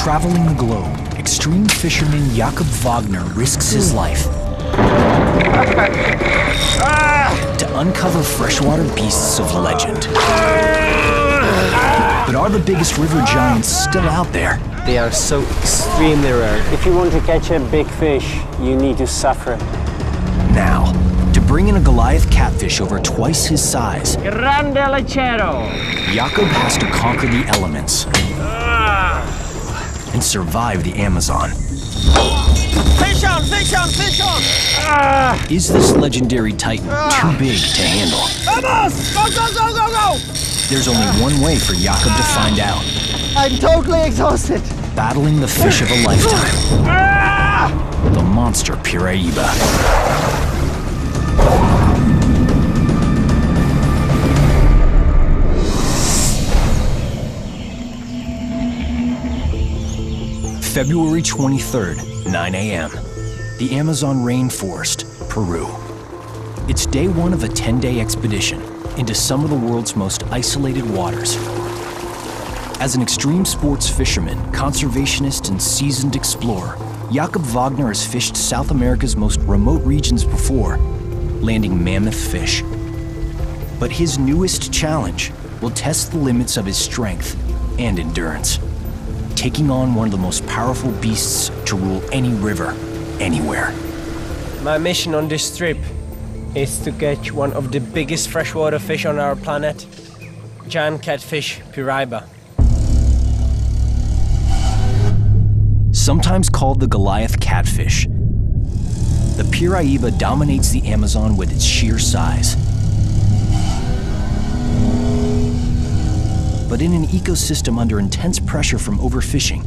Traveling the globe, extreme fisherman Jakob Wagner risks his life to uncover freshwater beasts of legend. But are the biggest river giants still out there? They are so extremely rare. If you want to catch a big fish, you need to suffer. Now, to bring in a Goliath catfish over twice his size, Grande lechero. Jakob has to conquer the elements and survive the Amazon. Fish on, fish on, fish on! Is this legendary titan too big to handle? Vamos! Go, go, go, go, go! There's only one way for Jakob to find out. I'm totally exhausted. Battling the fish of a lifetime. The monster Piraiba. February 23rd, 9 a.m. The Amazon rainforest, Peru. It's day one of a 10-day expedition into some of the world's most isolated waters. As an extreme sports fisherman, conservationist, and seasoned explorer, Jakob Wagner has fished South America's most remote regions before, landing mammoth fish. But his newest challenge will test the limits of his strength and endurance, taking on one of the most powerful beasts to rule any river, anywhere. My mission on this trip is to catch one of the biggest freshwater fish on our planet, giant catfish Piraiba. Sometimes called the Goliath catfish, the Piraiba dominates the Amazon with its sheer size. But in an ecosystem under intense pressure from overfishing,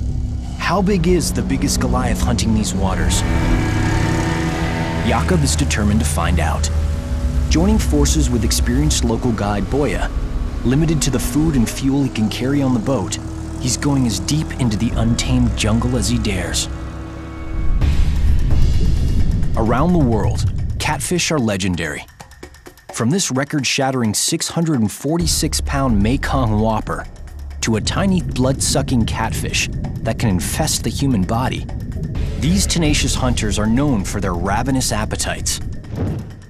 how big is the biggest Goliath hunting these waters? Jakob is determined to find out. Joining forces with experienced local guide Boya, limited to the food and fuel he can carry on the boat, he's going as deep into the untamed jungle as he dares. Around the world, catfish are legendary. From this record-shattering 646-pound Mekong whopper to a tiny blood-sucking catfish that can infest the human body, these tenacious hunters are known for their ravenous appetites.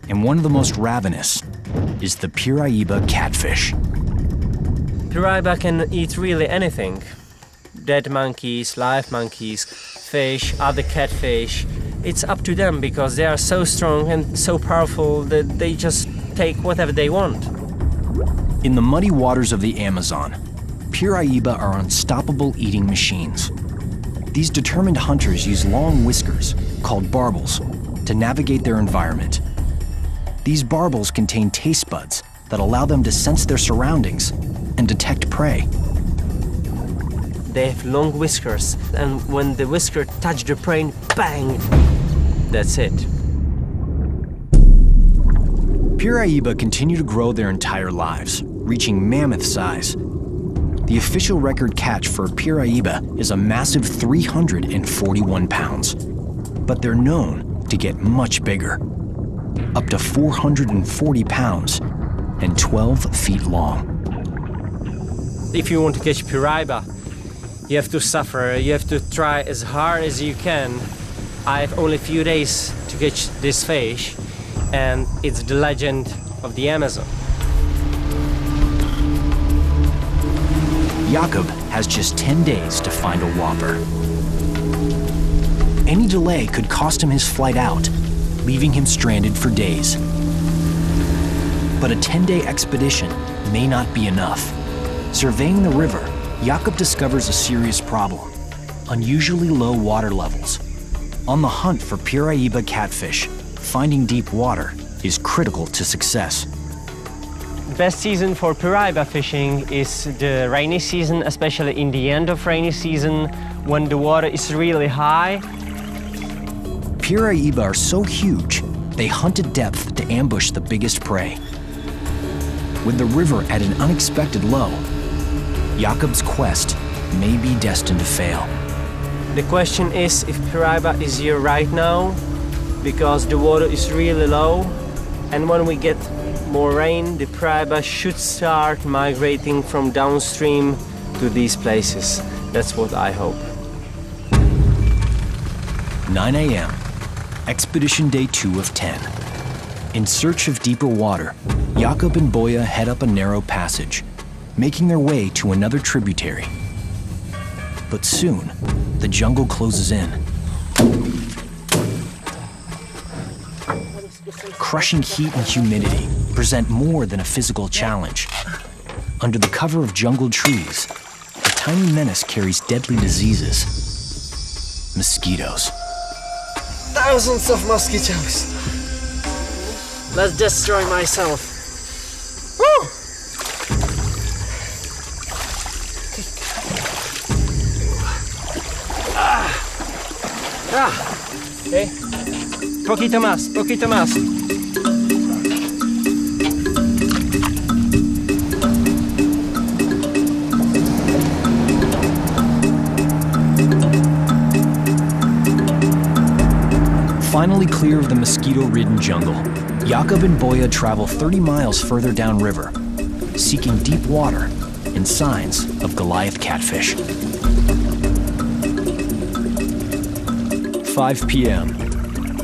And one of the most ravenous is the Piraiba catfish. Piraiba can eat really anything. Dead monkeys, live monkeys, fish, other catfish. It's up to them because they are so strong and so powerful that they just take whatever they want. In the muddy waters of the Amazon, Piraiba are unstoppable eating machines. These determined hunters use long whiskers, called barbels, to navigate their environment. These barbels contain taste buds that allow them to sense their surroundings and detect prey. They have long whiskers, and when the whisker touch the prey, bang! That's it. Piraiba continue to grow their entire lives, reaching mammoth size. The official record catch for a Piraiba is a massive 341 pounds. But they're known to get much bigger, up to 440 pounds and 12 feet long. If you want to catch Piraiba, you have to suffer, you have to try as hard as you can. I have only a few days to catch this fish, and it's the legend of the Amazon. Jakob has just 10 days to find a whopper. Any delay could cost him his flight out, leaving him stranded for days. But a 10-day expedition may not be enough. Surveying the river, Jakob discovers a serious problem: unusually low water levels. On the hunt for Piraiba catfish, finding deep water is critical to success. Best season for Piraiba fishing is the rainy season, especially in the end of rainy season when the water is really high. Piraiba are so huge, they hunt at depth to ambush the biggest prey. With the river at an unexpected low, Jakob's quest may be destined to fail. The question is if Piraiba is here right now, because the water is really low, and when we get more rain, the Piraiba should start migrating from downstream to these places. That's what I hope. 9 a.m., Expedition Day 2 of 10. In search of deeper water, Jakob and Boya head up a narrow passage, making their way to another tributary. But soon, the jungle closes in. Crushing heat and humidity present more than a physical challenge. Under the cover of jungle trees, a tiny menace carries deadly diseases. Mosquitoes. Thousands of mosquitoes. Let's destroy myself. Woo! Okay. Poquito más, poquito más. Finally clear of the mosquito-ridden jungle, Jakob and Boya travel 30 miles further downriver, seeking deep water and signs of Goliath catfish. 5 p.m.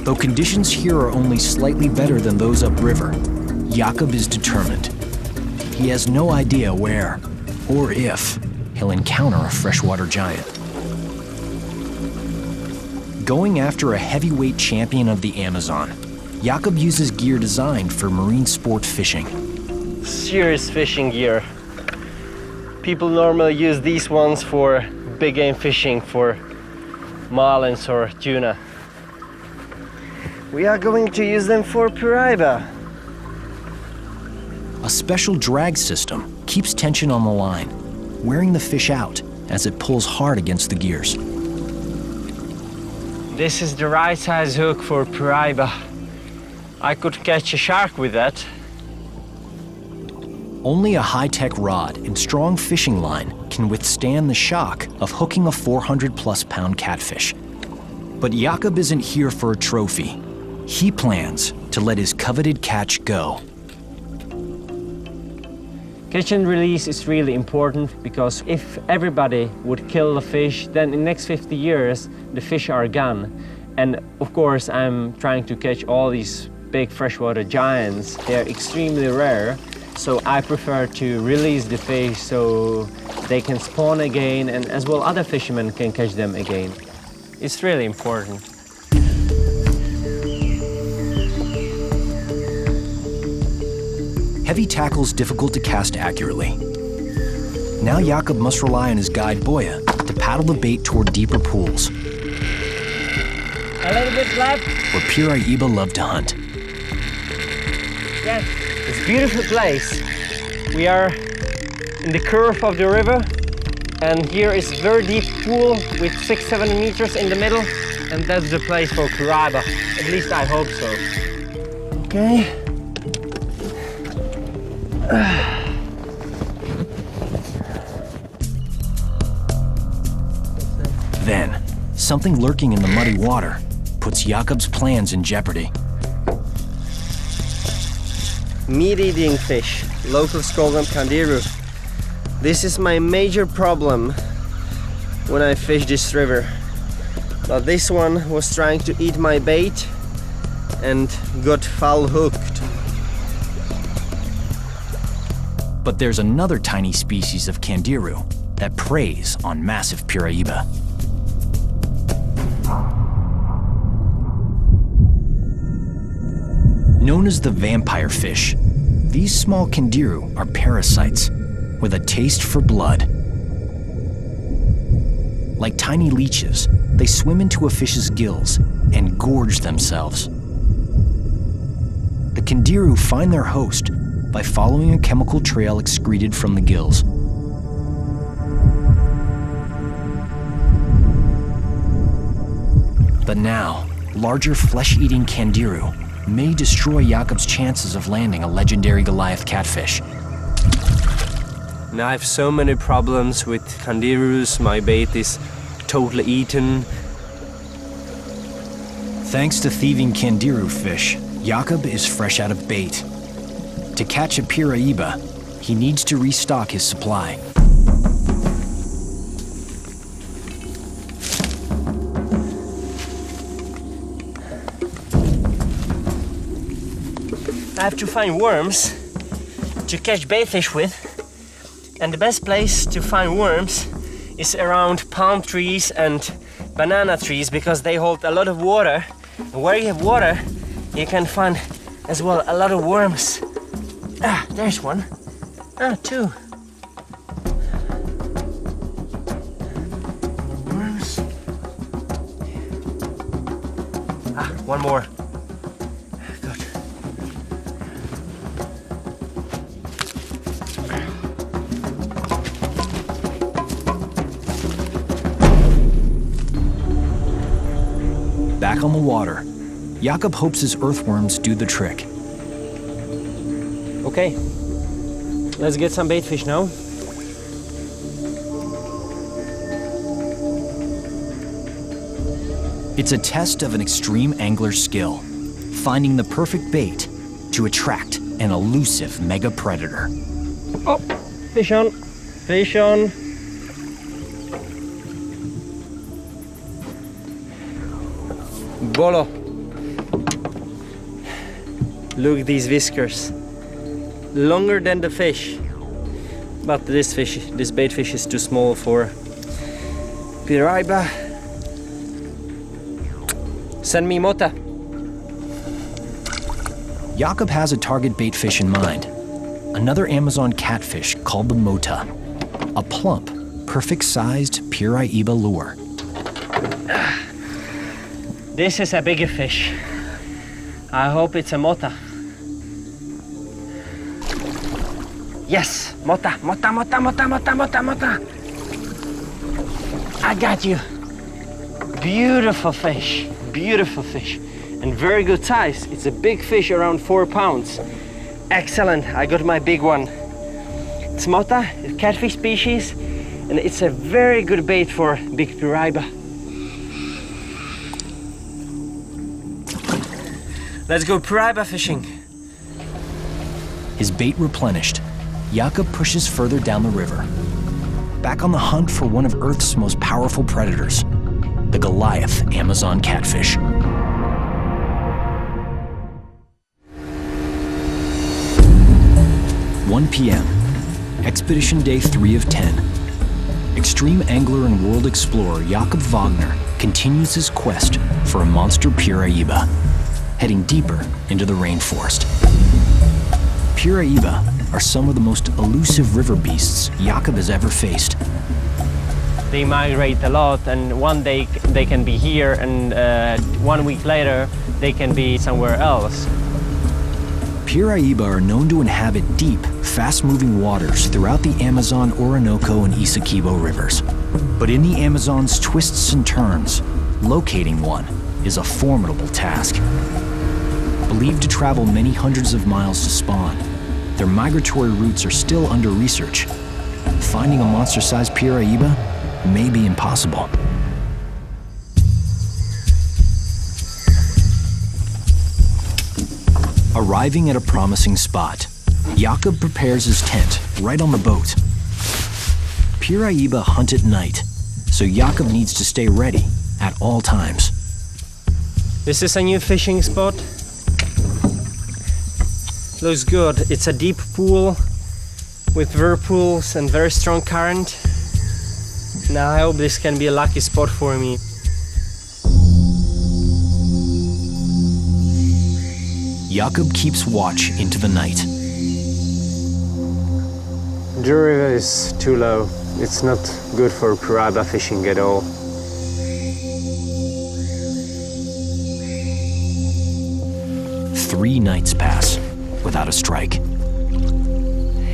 Though conditions here are only slightly better than those upriver, Jakob is determined. He has no idea where or if he'll encounter a freshwater giant. Going after a heavyweight champion of the Amazon, Jakob uses gear designed for marine sport fishing. Serious fishing gear. People normally use these ones for big game fishing, for marlins or tuna. We are going to use them for piraiba. A special drag system keeps tension on the line, wearing the fish out as it pulls hard against the gears. This is the right size hook for piraiba. I could catch a shark with that. Only a high-tech rod and strong fishing line can withstand the shock of hooking a 400-plus pound catfish. But Jakob isn't here for a trophy. He plans to let his coveted catch go. Catch and release is really important, because if everybody would kill the fish, then in the next 50 years, the fish are gone. And of course, I'm trying to catch all these big freshwater giants. They're extremely rare, so I prefer to release the fish so they can spawn again, and as well other fishermen can catch them again. It's really important. Heavy tackle's difficult to cast accurately. Now Jakob must rely on his guide Boya to paddle the bait toward deeper pools, A little bit left. where piraiba love to hunt. Yes, it's a beautiful place. We are in the curve of the river, and here is a very deep pool with 6-7 meters in the middle, and that's the place for piraiba. At least I hope so. Okay. Then, something lurking in the muddy water puts Jakob's plans in jeopardy. Meat-eating fish. Locals call them kandiru. This is my major problem when I fish this river. But this one was trying to eat my bait and got foul hooked. But there's another tiny species of kandiru that preys on massive piraiba. Known as the vampire fish, these small kandiru are parasites with a taste for blood. Like tiny leeches, they swim into a fish's gills and gorge themselves. The kandiru find their host by following a chemical trail excreted from the gills. But now, larger flesh-eating kandiru may destroy Jakob's chances of landing a legendary Goliath catfish. Now I have so many problems with kandirus. My bait is totally eaten. Thanks to thieving kandiru fish, Jakob is fresh out of bait. To catch a piraiba, he needs to restock his supply. I have to find worms to catch baitfish with. And the best place to find worms is around palm trees and banana trees because they hold a lot of water. And where you have water, you can find as well a lot of worms. Ah, there's one. Ah, two. Worms. Ah, one more. Good. Back on the water, Jakob hopes his earthworms do the trick. Okay, let's get some baitfish now. It's a test of an extreme angler's skill, finding the perfect bait to attract an elusive mega predator. Oh, fish on, fish on. Bolo. Look at these whiskers. Longer than the fish. But this bait fish is too small for piraiba. Send me mota. Jakob has a target bait fish in mind. Another Amazon catfish called the mota. A plump, perfect-sized piraiba lure. This is a bigger fish. I hope it's a mota. Yes, mota, mota, mota, mota, mota, mota, mota. I got you. Beautiful fish, and very good size. It's a big fish, around 4 pounds. Excellent, I got my big one. It's mota, a catfish species, and it's a very good bait for big piraiba. Let's go piraiba fishing. His bait replenished, Jakob pushes further down the river. Back on the hunt for one of Earth's most powerful predators, the Goliath Amazon catfish. "1 p.m., Expedition Day 3 of 10. Extreme angler and world explorer Jakob Wagner continues his quest for a monster piraiba, heading deeper into the rainforest. Piraiba are some of the most elusive river beasts Jakob has ever faced. They migrate a lot, and one day they can be here, and 1 week later they can be somewhere else. Piraiba are known to inhabit deep, fast-moving waters throughout the Amazon, Orinoco, and Essequibo rivers. But in the Amazon's twists and turns, locating one is a formidable task. Believed to travel many hundreds of miles to spawn, their migratory routes are still under research. Finding a monster-sized piraiba may be impossible. Arriving at a promising spot, Jakob prepares his tent right on the boat. Piraiba hunt at night, so Jakob needs to stay ready at all times. This is a new fishing spot. Looks good. It's a deep pool with whirlpools and very strong current. Now I hope this can be a lucky spot for me. Jakob keeps watch into the night. The river is too low. It's not good for piraiba fishing at all. Three nights pass without a strike.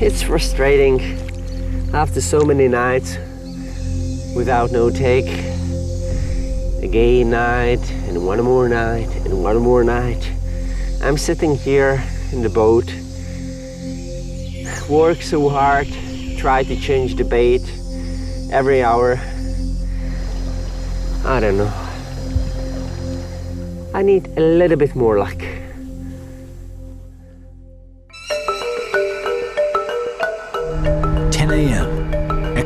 It's frustrating after so many nights without no take. Again night, and one more night, and one more night. I'm sitting here in the boat, work so hard, try to change the bait every hour. I don't know. I need a little bit more luck.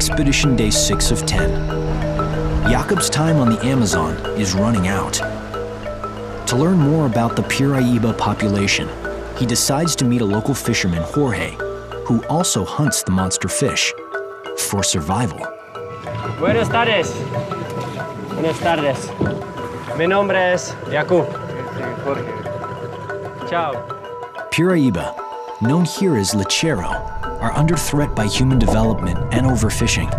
Expedition Day 6 of 10. Jakob's time on the Amazon is running out. To learn more about the piraiba population, he decides to meet a local fisherman, Jorge, who also hunts the monster fish for survival. Buenas tardes. Buenas tardes. Mi nombre es Jakub. Ciao. Piraiba, known here as lechero, are under threat by human development and overfishing.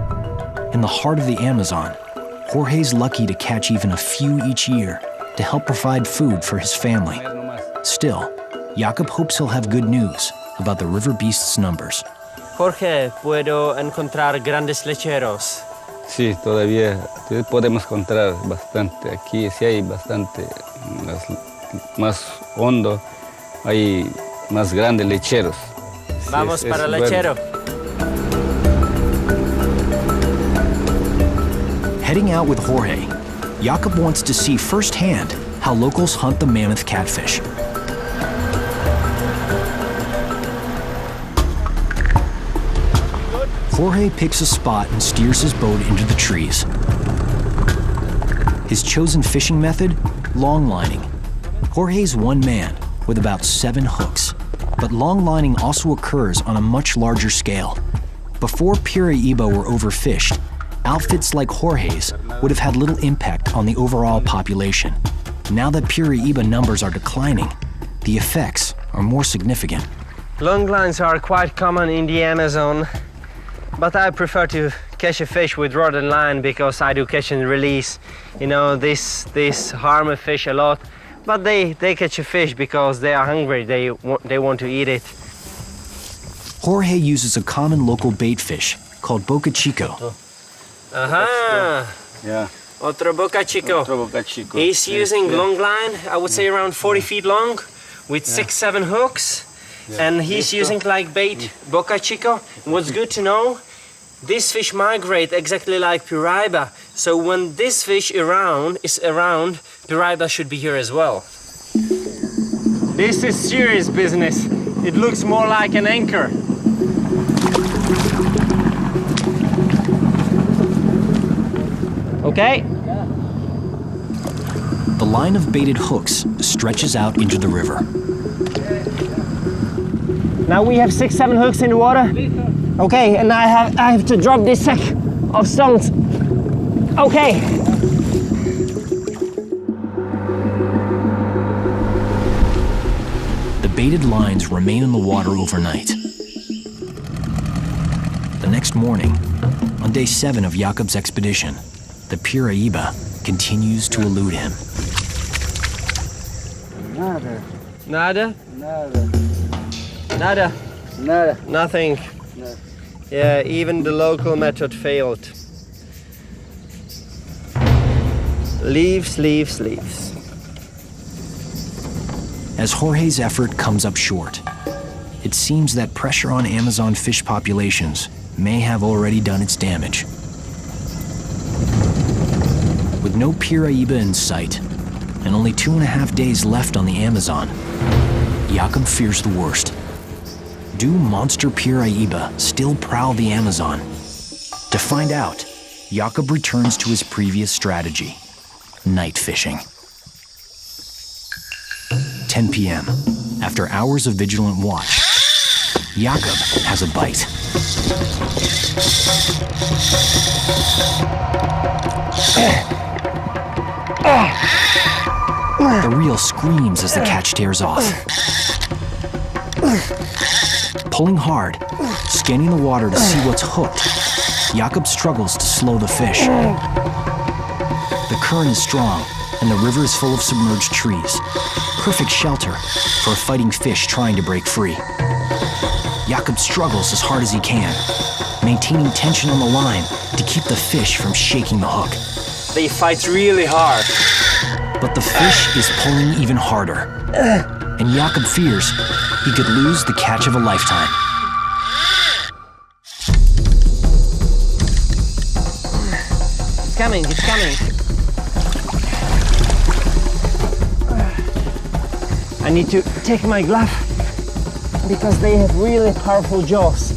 In the heart of the Amazon, Jorge's lucky to catch even a few each year to help provide food for his family. Still, Jakub hopes he'll have good news about the river beast's numbers. Jorge, ¿puedo encontrar grandes lecheros? Sí, todavía podemos encontrar bastante. Aquí sí hay bastante, más hondo, hay más grandes lecheros. Vamos Sí, para el bueno. lechero. Heading out with Jorge, Jakub wants to see firsthand how locals hunt the mammoth catfish. Jorge picks a spot and steers his boat into the trees. His chosen fishing method? Long lining. Jorge's one man with about 7 hooks, but long lining also occurs on a much larger scale. Before Piraiba were overfished, outfits like Jorge's would have had little impact on the overall population. Now that Piraiba numbers are declining, the effects are more significant. Long lines are quite common in the Amazon, but I prefer to catch a fish with rod and line because I do catch and release. You know, this harm a fish a lot, but they catch a fish because they are hungry, they want to eat it. Jorge uses a common local bait fish called boca chico. Aha! Yeah. Otro boca chico. Otro boca chico. He's using Yeah. long line, I would say around 40 feet long, with 6-7 hooks. And he's using like bait boca chico. What's good to know, this fish migrate exactly like Piraiba. So when this fish is around, Piraiba should be here as well. This is serious business. It looks more like an anchor. Okay? The line of baited hooks stretches out into the river. Now we have 6-7 hooks in the water. Okay, and I have to drop this sack of stones. Okay. The baited lines remain in the water overnight. The next morning, on day 7 of Jakub's expedition, the Piraiba continues to elude him. Nada, Nada? nada, Nada. nada. Nothing. No. Yeah, even the local method failed. Leaves, leaves, leaves. As Jorge's effort comes up short, it seems that pressure on Amazon fish populations may have already done its damage. With no Piraiba in sight, and only 2.5 days left on the Amazon, Jakub fears the worst. Do monster Piraiba still prowl the Amazon? To find out, Jakub returns to his previous strategy, night fishing. 10 p.m. After hours of vigilant watch, Jakub has a bite. The reel screams as the catch tears off. Pulling hard, scanning the water to see what's hooked, Jakub struggles to slow the fish. The current is strong, and the river is full of submerged trees. Perfect shelter for a fighting fish trying to break free. Jakub struggles as hard as he can, maintaining tension on the line to keep the fish from shaking the hook. They fight really hard. But the fish is pulling even harder, and Jakub fears he could lose the catch of a lifetime. It's coming, it's coming. I need to take my glove because they have really powerful jaws.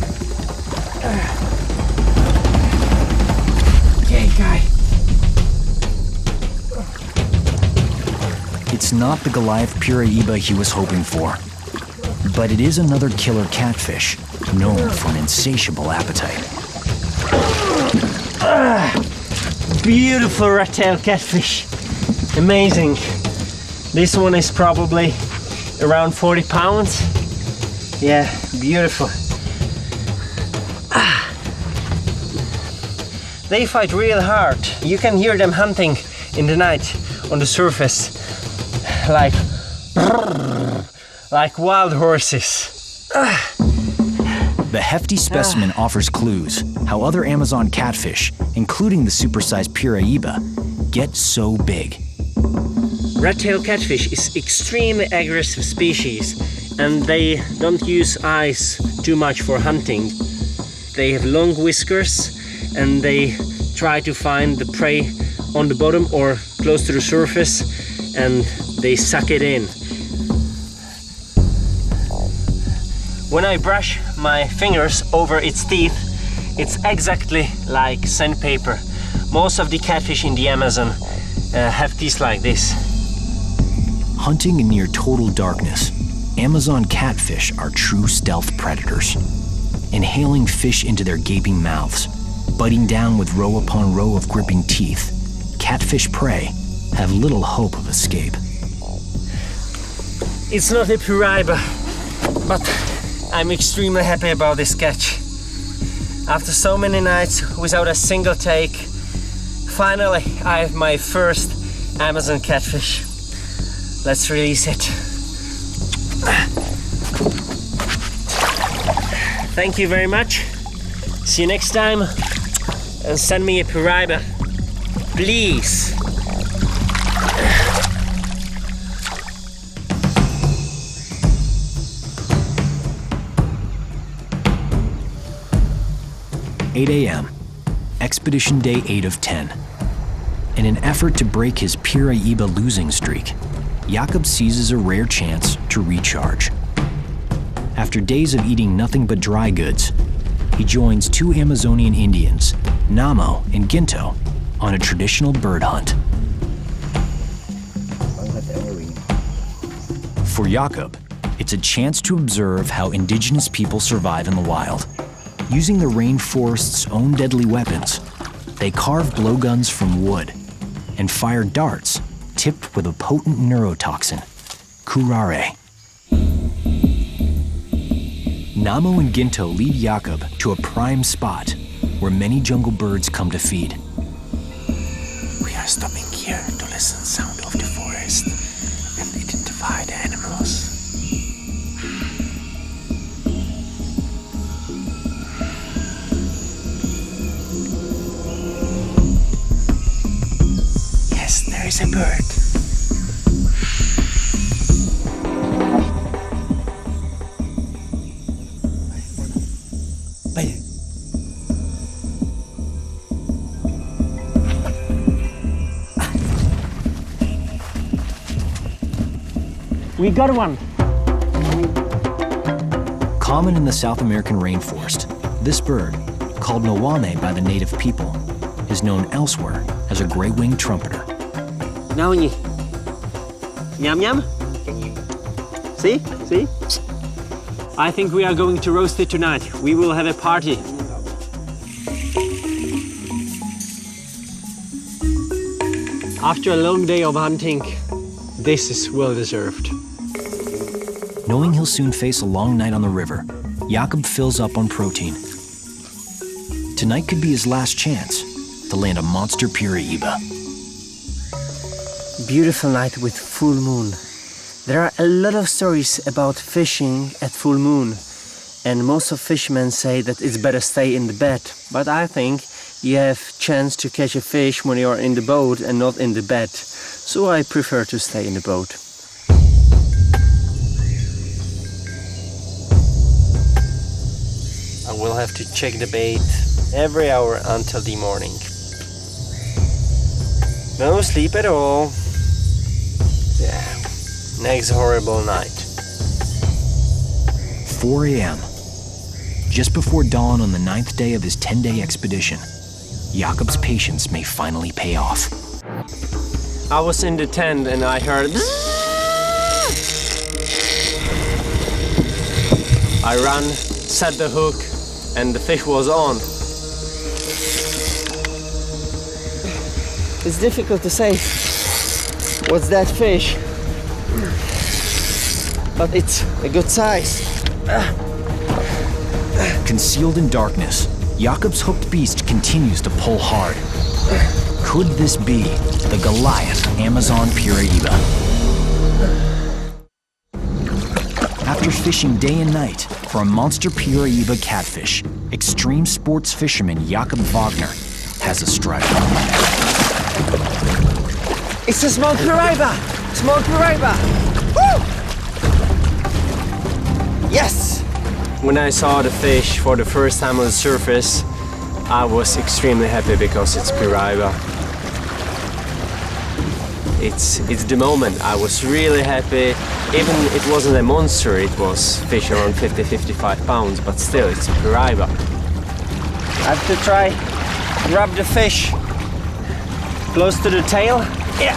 Okay, guy. It's not the Goliath Piraiba he was hoping for. But it is another killer catfish, known for an insatiable appetite. Beautiful red-tailed catfish. Amazing. This one is probably around 40 pounds. Yeah, beautiful. They fight real hard. You can hear them hunting in the night on the surface, like wild horses. The hefty specimen offers clues how other Amazon catfish, including the supersized Piraiba, get so big. Red-tailed catfish is extremely aggressive species, and they don't use eyes too much for hunting. They have long whiskers and they try to find the prey on the bottom or close to the surface, and they suck it in. When I brush my fingers over its teeth, it's exactly like sandpaper. Most of the catfish in the Amazon have teeth like this. Hunting in near total darkness, Amazon catfish are true stealth predators. Inhaling fish into their gaping mouths, biting down with row upon row of gripping teeth, catfish prey have little hope of escape. It's not a Piraiba, but I'm extremely happy about this catch. After so many nights without a single take, finally I have my first Amazon catfish. Let's release it. Thank you very much. See you next time. And send me a Piraiba, please. "8 a.m., expedition day 8 of 10. In an effort to break his Piraiba losing streak, Jakob seizes a rare chance to recharge. After days of eating nothing but dry goods, he joins two Amazonian Indians, Namo and Ginto, on a traditional bird hunt. For Jakob, it's a chance to observe how indigenous people survive in the wild. Using the rainforest's own deadly weapons, they carve blowguns from wood and fire darts tipped with a potent neurotoxin, curare. Namo and Ginto lead Jakob to a prime spot where many jungle birds come to feed. We are stopping here to listen sound of the forest and identify the animals. Yes, there is a bird. We got one. Common in the South American rainforest, this bird, called Nawane by the native people, is known elsewhere as a gray-winged trumpeter. Naoni. Yum yum. See? See? I think we are going to roast it tonight. We will have a party. After a long day of hunting, this is well deserved. Knowing he'll soon face a long night on the river, Jakob fills up on protein. Tonight could be his last chance to land a monster Piraiba. Beautiful night with full moon. There are a lot of stories about fishing at full moon, and most of fishermen say that it's better stay in the bed. But I think you have chance to catch a fish when you are in the boat and not in the bed. So I prefer to stay in the boat. I will have to check the bait every hour until the morning. No sleep at all. Yeah, next horrible night. 4 a.m. Just before dawn on the 9th day of his 10-day expedition, Jakob's patience may finally pay off. I was in the tent and I heard I ran, set the hook, and the fish was on. It's difficult to say what's that fish, but it's a good size. Concealed in darkness, Jakob's hooked beast continues to pull hard. Could this be the Goliath Amazon Piraiba? After fishing day and night for a monster Piraiba catfish, extreme sports fisherman Jakob Wagner has a strike. It's a small Piraiba! Small Piraiba! Woo! Yes! When I saw the fish for the first time on the surface, I was extremely happy because it's Piraiba. It's the moment. I was really happy. Even it wasn't a monster, it was fish around 50-55 pounds, but still, it's a Piraiba. I have to try grab the fish close to the tail. Yeah.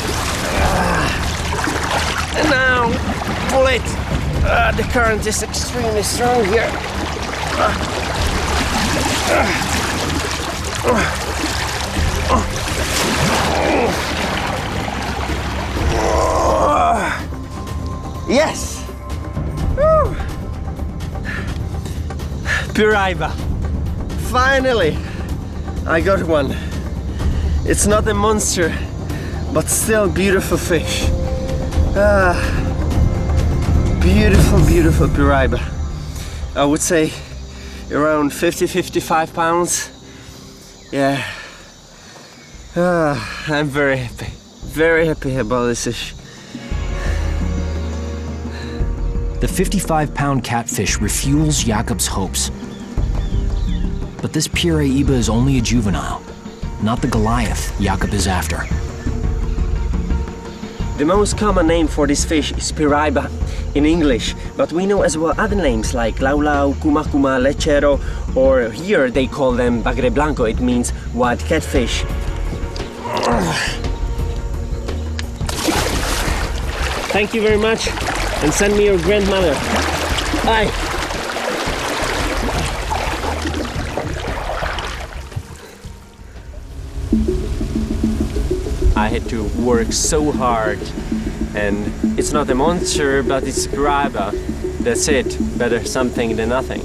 And now pull it. The current is extremely strong here. Yes! Woo. Piraiba. Finally! I got one. It's not a monster, but still beautiful fish. Beautiful, beautiful Piraiba. I would say around 50-55 pounds. Yeah. I'm very happy about this fish. The 55-pound catfish refuels Jakob's hopes. But this Piraiba is only a juvenile, not the Goliath Jakob is after. The most common name for this fish is Piraiba in English, but we know as well other names like laulau, kuma, lechero, or here they call them bagre blanco, it means wild catfish. Thank you very much, and send me your grandmother. Bye. I had to work so hard, and it's not a monster, but it's a Piraiba. That's it. Better something than nothing.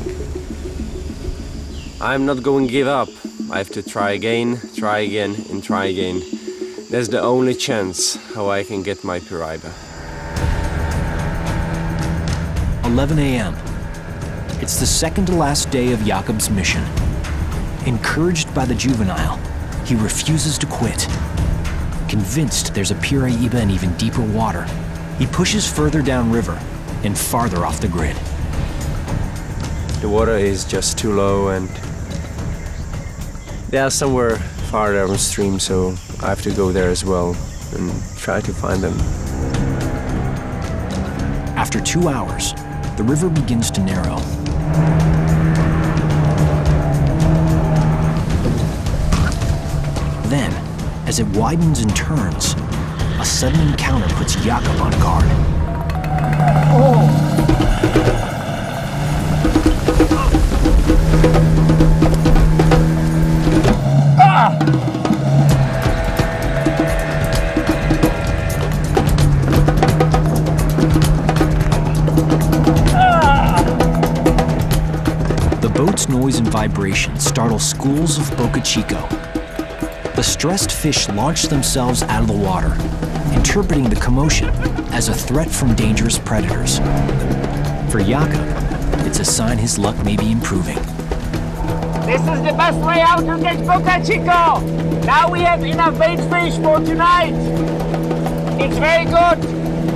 I'm not going to give up. I have to try again, and try again. That's the only chance how I can get my Piraiba. 11 a.m. It's the second to last day of Jakob's mission. Encouraged by the juvenile, he refuses to quit. Convinced there's a Piraiba in even deeper water, he pushes further downriver and farther off the grid. The water is just too low, and they are somewhere far downstream, so I have to go there as well and try to find them. After 2 hours, the river begins to narrow. Then, as it widens and turns, a sudden encounter puts Jakob on guard. The boat's noise and vibration startle schools of Boca Chico. The stressed fish launch themselves out of the water, interpreting the commotion as a threat from dangerous predators. For Jakob, it's a sign his luck may be improving. This is the best way out to get Boca Chico. Now we have enough bait fish for tonight. It's very good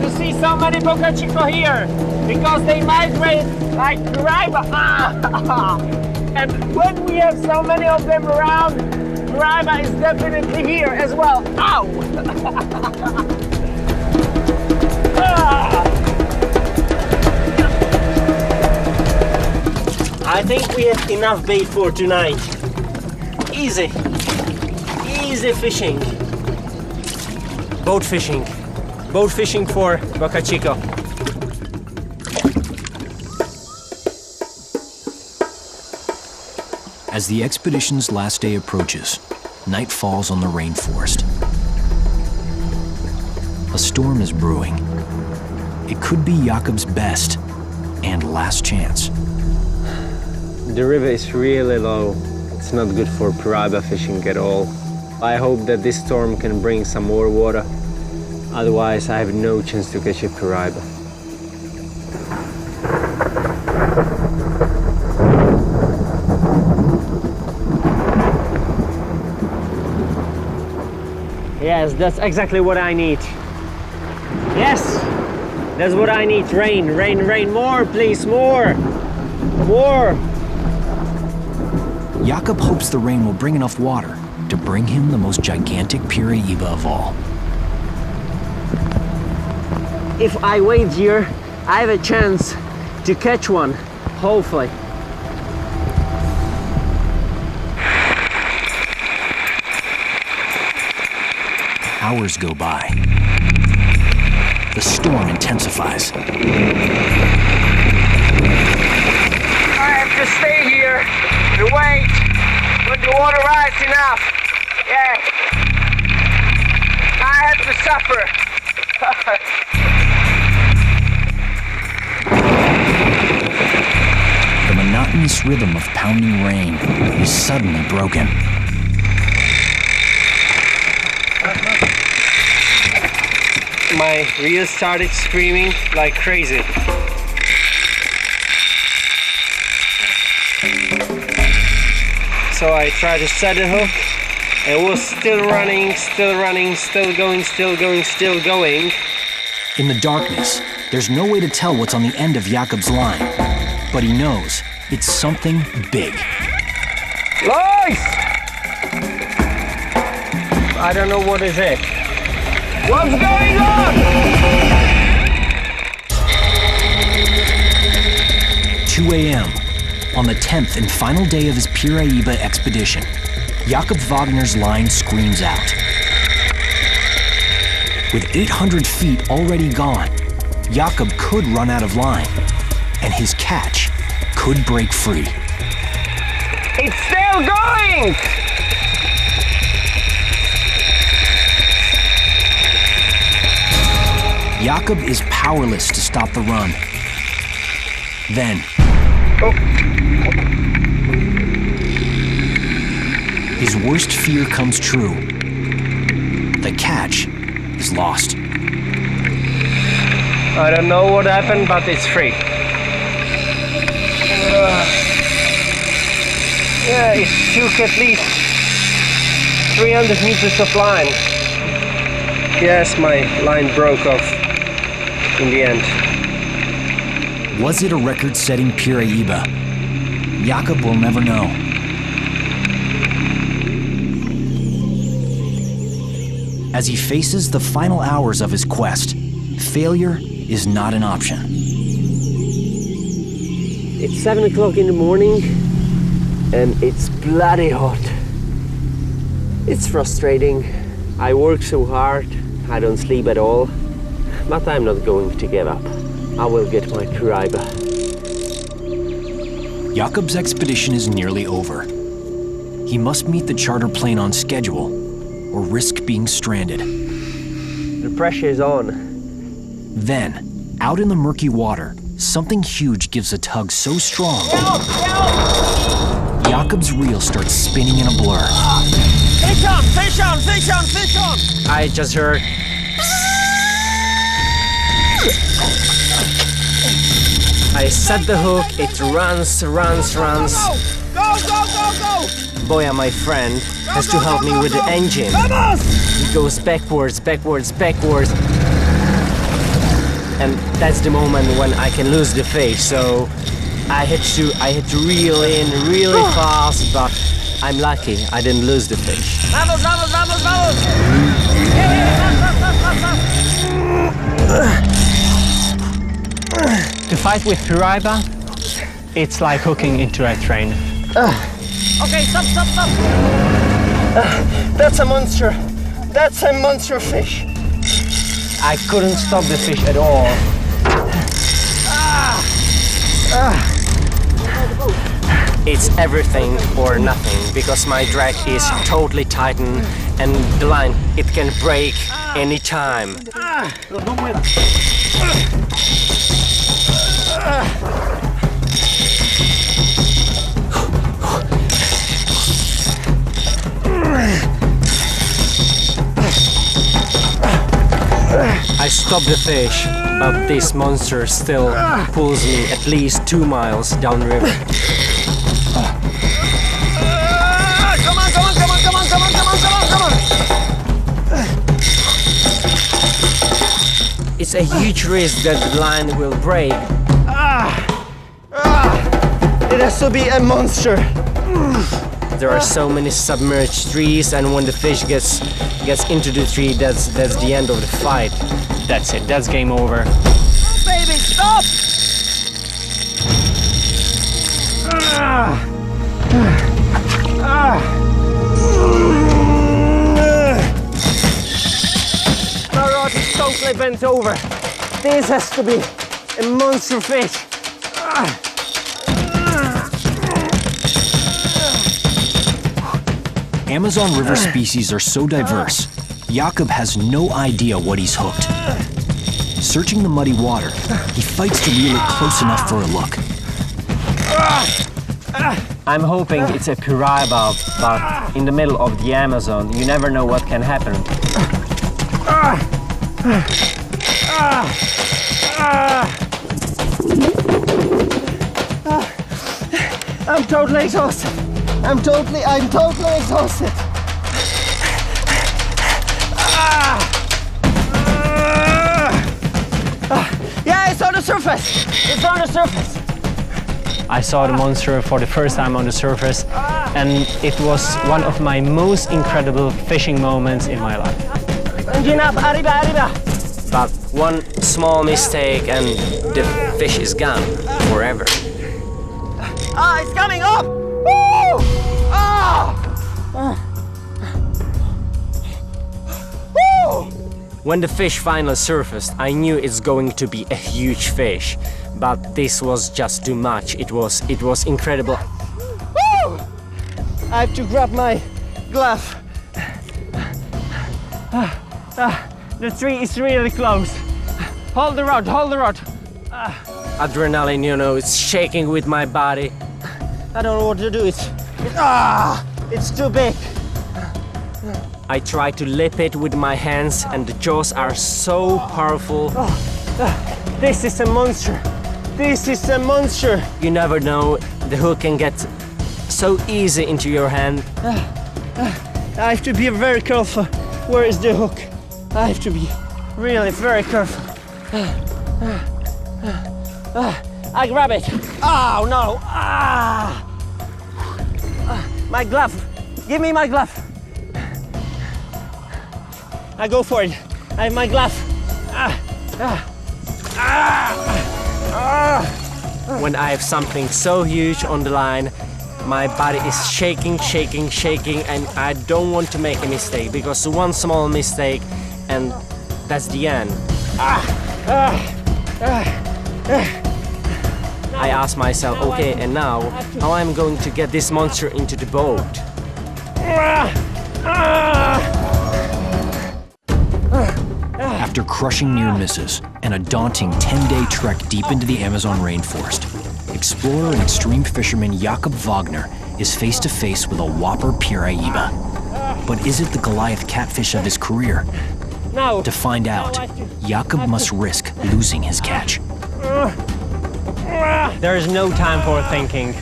to see so many Boca Chico here because they migrate like Piraiba. And when we have so many of them around, Piraiba is definitely here as well. Ow! I think we have enough bait for tonight. Easy fishing. Boat fishing for Boca Chico. As the expedition's last day approaches, night falls on the rainforest. A storm is brewing. It could be Jakob's best and last chance. The river is really low. It's not good for piraiba fishing at all. I hope that this storm can bring some more water. Otherwise, I have no chance to catch a piraiba. Yes, that's exactly what I need. Yes, that's what I need. Rain, rain, rain. More, please, more. More. Jakob hopes the rain will bring enough water to bring him the most gigantic piraiba of all. If I wait here, I have a chance to catch one, hopefully. Hours go by. The storm intensifies. I have to stay here and wait when the water rises enough. Yeah. I have to suffer. The monotonous rhythm of pounding rain is suddenly broken. My reel started screaming like crazy. So I tried to set the hook. It was still running, still going, still going. In the darkness, there's no way to tell what's on the end of Jakob's line, but he knows it's something big. Nice! I don't know what is it. What's going on? 2 a.m. on the 10th and final day of his piraiba expedition, Jakob Wagner's line screams out. With 800 feet already gone, Jakob could run out of line, and his catch could break free. It's still going! Jakob is powerless to stop the run. Then, his worst fear comes true. The catch is lost. I don't know what happened, but it's free. Yeah, it took at least 300 meters of line. Yes, my line broke off in the end. Was it a record-setting piraiba? Jakob will never know. As he faces the final hours of his quest, failure is not an option. It's 7 o'clock in the morning and it's bloody hot. It's frustrating. I work so hard, I don't sleep at all, but I'm not going to give up. I will get my piraiba. Jakob's expedition is nearly over. He must meet the charter plane on schedule or risk being stranded. The pressure is on. Then, out in the murky water, something huge gives a tug so strong, Jakob's reel starts spinning in a blur. Fish on, fish on, fish on, fish on! I just heard. I set the hook, it runs. Go! Boya, my friend, has to help me with the engine. He goes backwards. And that's the moment when I can lose the fish, so I had to reel in really fast, but I'm lucky I didn't lose the fish. Vamos! To fight with piraiba, it's like hooking into a train. Okay, stop! That's a monster. That's a monster fish. I couldn't stop the fish at all. it's everything or nothing because my drag is totally tightened and the line, it can break any time. I stop the fish, but this monster still pulls me at least 2 miles downriver. Come on, come on, come on, come on, come on, come on, come on, come on! It's a huge risk that the line will break. It has to be a monster. There are so many submerged trees, and when the fish gets into the tree, that's the end of the fight. That's it, that's game over. Baby, stop! My rod is totally bent over. This has to be a monster fish. Amazon River species are so diverse, Jakob has no idea what he's hooked. Searching the muddy water, he fights to reel it close enough for a look. I'm hoping it's a piraiba, but in the middle of the Amazon, you never know what can happen. I'm totally exhausted. I'm totally exhausted. Yeah, it's on the surface. It's on the surface. I saw the monster for the first time on the surface, and it was one of my most incredible fishing moments in my life. Arriba, arriba. But one small mistake and the fish is gone forever. It's coming up. Woo! When the fish finally surfaced, I knew it's going to be a huge fish, but this was just too much. It was incredible. Woo! I have to grab my glove. The tree is really close. Hold the rod, hold the rod. Adrenaline, you know, it's shaking with my body. I don't know what to do. It's too big. I try to lip it with my hands, and the jaws are so powerful. This is a monster. This is a monster. You never know, the hook can get so easy into your hand. I have to be very careful. Where is the hook? I have to be really very careful. I grab it. Oh no! My glove. Give me my glove. I go for it. I have my glove. When I have something so huge on the line, my body is shaking, shaking, shaking, and I don't want to make a mistake, because one small mistake and that's the end. I ask myself, okay, and now how I'm going to get this monster into the boat? After crushing near misses and a daunting 10-day trek deep into the Amazon rainforest, explorer and extreme fisherman Jakob Wagner is face to face with a whopper piraiba. But is it the Goliath catfish of his career? Now. To find out, Jakob must risk losing his catch. There is no time for thinking.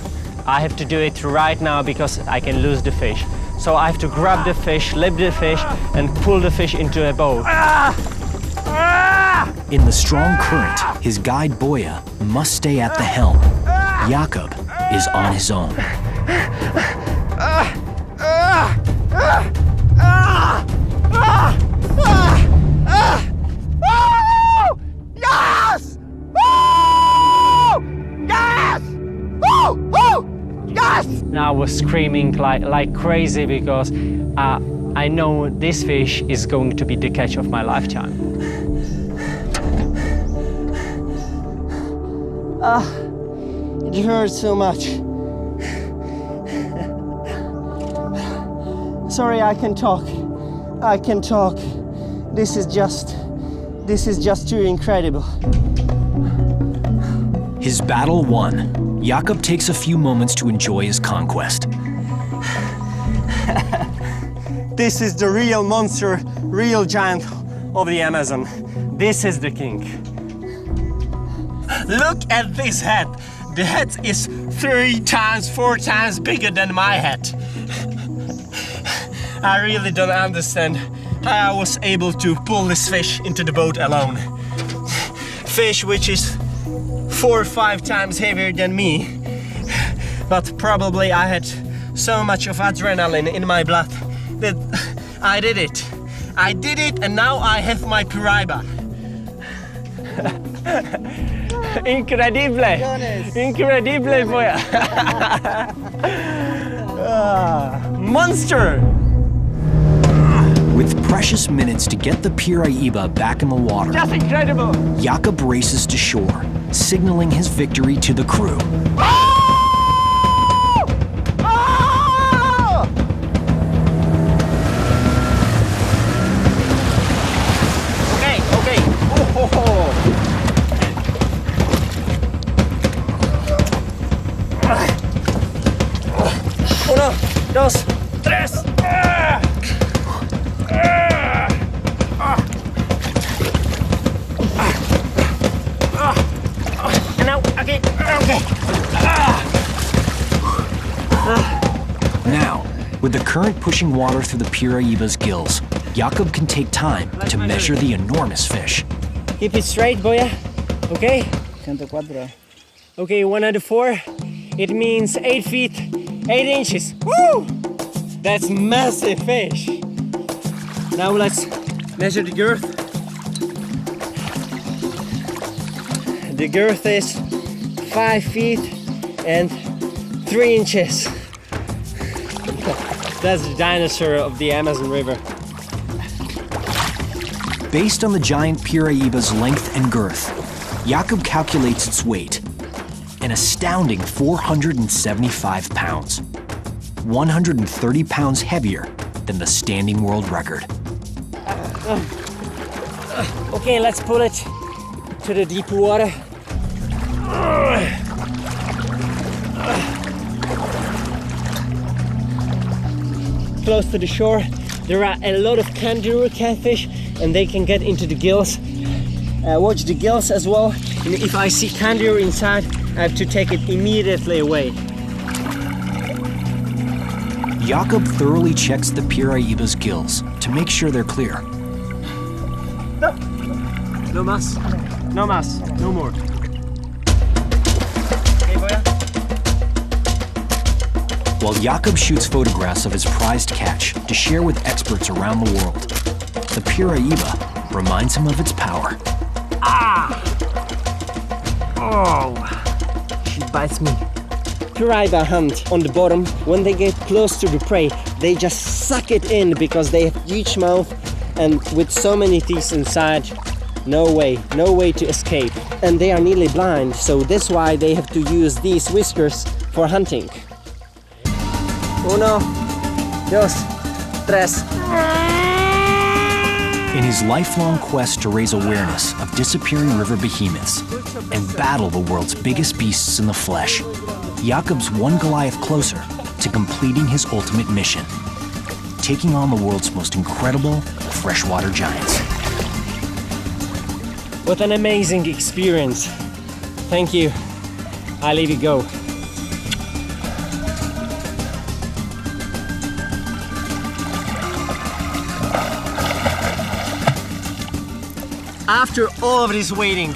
I have to do it right now because I can lose the fish. So I have to grab the fish, lip the fish, and pull the fish into a boat. In the strong current, his guide Boya must stay at the helm. Jakob is on his own. Yes! Woo! Yes! Woo! Woo! Yes! Now I was screaming like crazy because I know this fish is going to be the catch of my lifetime. It hurts so much. Sorry, I can talk. I can talk. This is just too incredible. His battle won. Jakob takes a few moments to enjoy his conquest. This is the real monster, real giant of the Amazon. This is the king. Look at this head. The head is 3 times, 4 times bigger than my head. I really don't understand how I was able to pull this fish into the boat alone. Fish which is 4 or 5 times heavier than me. But probably I had so much of adrenaline in my blood that I did it. I did it, and now I have my Piraiba. Incredible! Incredible, boy! Monster! With precious minutes to get the Piraiba back in the water, Just incredible! Jakob races to shore, signaling his victory to the crew. Okay. Uno, dos, tres. And now, okay. Now, with the current pushing water through the Piraiba's gills, Jakob can take time to measure the enormous fish. Keep it straight, boya. Okay? 104. Okay, 104. It means 8 feet, 8 inches. Woo! That's massive fish. Now let's measure the girth. The girth is 5 feet and 3 inches. That's the dinosaur of the Amazon River. Based on the giant Piraiba's length and girth, Jakob calculates its weight. An astounding 475 pounds. 130 pounds heavier than the standing world record. Okay, let's pull it to the deep water. Close to the shore, there are a lot of kangaroo catfish, and they can get into the gills. Watch the gills as well. And if I see kangaroo inside, I have to take it immediately away. Jakob thoroughly checks the Piraiba's gills to make sure they're clear. No mas, no more. Okay, boya. While Jakob shoots photographs of his prized catch to share with experts around the world, the Piraiba reminds him of its power. She bites me. Piraiba hunt on the bottom. When they get close to the prey, they just suck it in because they have huge mouth, and with so many teeth inside, no way to escape. And they are nearly blind, so that's why they have to use these whiskers for hunting. Uno, dos, tres. In his lifelong quest to raise awareness of disappearing river behemoths and battle the world's biggest beasts in the flesh, Jakob's one Goliath closer to completing his ultimate mission, taking on the world's most incredible freshwater giants. What an amazing experience. Thank you. I leave you go. After all of this waiting,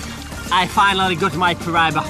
I finally got my Piraiba.